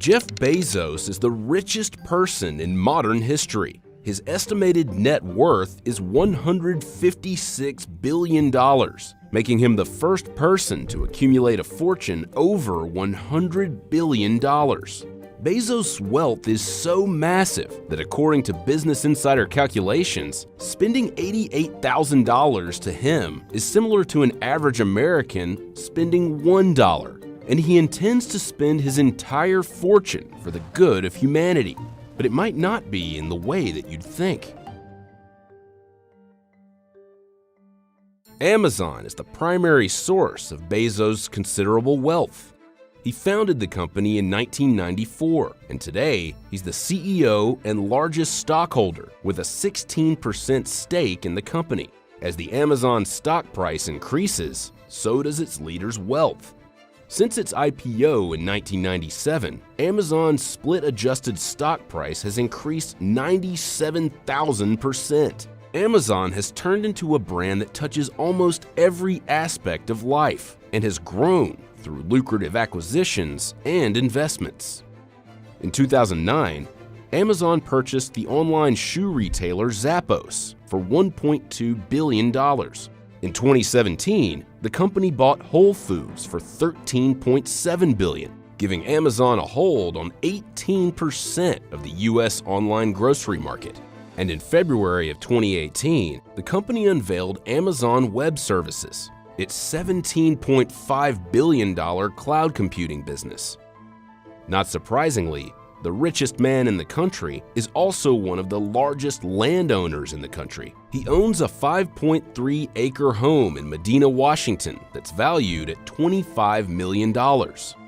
Jeff Bezos is the richest person in modern history. His estimated net worth is $156 billion, making him the first person to accumulate a fortune over $100 billion. Bezos' wealth is so massive that according to Business Insider calculations, spending $88,000 to him is similar to an average American spending $1. And he intends to spend his entire fortune for the good of humanity. But it might not be in the way that you'd think. Amazon is the primary source of Bezos' considerable wealth. He founded the company in 1994, and today he's the CEO and largest stockholder with a 16% stake in the company. As the Amazon stock price increases, so does its leader's wealth. Since its IPO in 1997, Amazon's split-adjusted stock price has increased 97,000%. Amazon has turned into a brand that touches almost every aspect of life and has grown through lucrative acquisitions and investments. In 2009, Amazon purchased the online shoe retailer Zappos for $1.2 billion. In 2017, the company bought Whole Foods for $13.7 billion, giving Amazon a hold on 18% of the U.S. online grocery market. And in February of 2018, the company unveiled Amazon Web Services, its $17.5 billion cloud computing business. Not surprisingly, the richest man in the country is also one of the largest landowners in the country. He owns a 5.3-acre home in Medina, Washington that's valued at $25 million.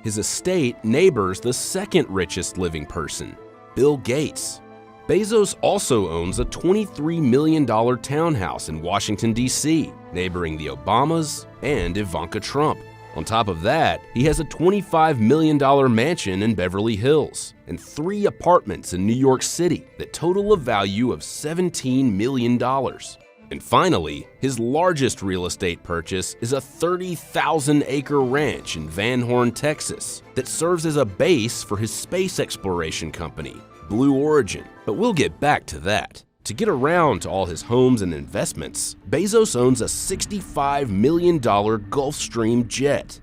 His estate neighbors the second richest living person, Bill Gates. Bezos also owns a $23 million townhouse in Washington, D.C., neighboring the Obamas and Ivanka Trump. On top of that, he has a $25 million mansion in Beverly Hills and 3 apartments in New York City that total a value of $17 million. And finally, his largest real estate purchase is a 30,000-acre ranch in Van Horn, Texas, that serves as a base for his space exploration company, Blue Origin. But we'll get back to that. To get around to all his homes and investments, Bezos owns a $65 million Gulfstream jet.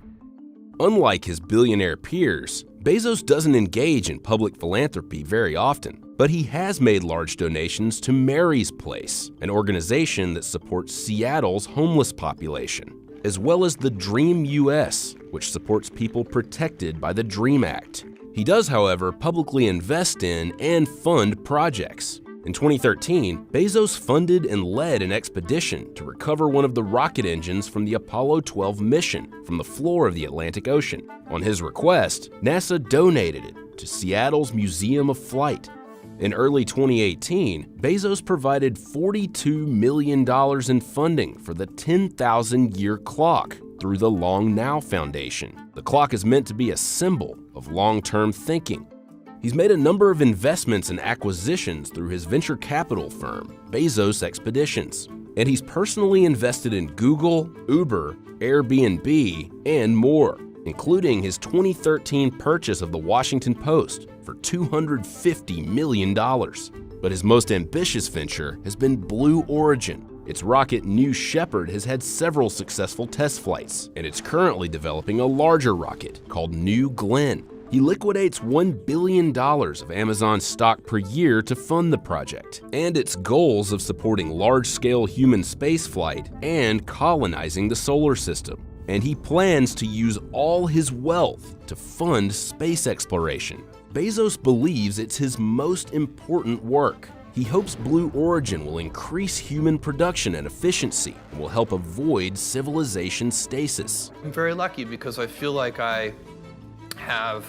Unlike his billionaire peers, Bezos doesn't engage in public philanthropy very often, but he has made large donations to Mary's Place, an organization that supports Seattle's homeless population, as well as the Dream US, which supports people protected by the DREAM Act. He does, however, publicly invest in and fund projects. In 2013, Bezos funded and led an expedition to recover one of the rocket engines from the Apollo 12 mission from the floor of the Atlantic Ocean. On his request, NASA donated it to Seattle's Museum of Flight. In early 2018, Bezos provided $42 million in funding for the 10,000-year clock through the Long Now Foundation. The clock is meant to be a symbol of long-term thinking. He's made a number of investments and acquisitions through his venture capital firm, Bezos Expeditions, and he's personally invested in Google, Uber, Airbnb, and more, including his 2013 purchase of the Washington Post for $250 million. But his most ambitious venture has been Blue Origin. Its rocket New Shepard has had several successful test flights, and it's currently developing a larger rocket called New Glenn. He liquidates $1 billion of Amazon stock per year to fund the project and its goals of supporting large-scale human spaceflight and colonizing the solar system. And he plans to use all his wealth to fund space exploration. Bezos believes it's his most important work. He hopes Blue Origin will increase human production and efficiency and will help avoid civilization stasis. I'm very lucky because I feel like I have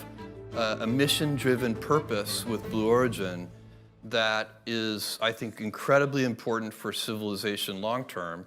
a mission-driven purpose with Blue Origin that is, I think, incredibly important for civilization long-term.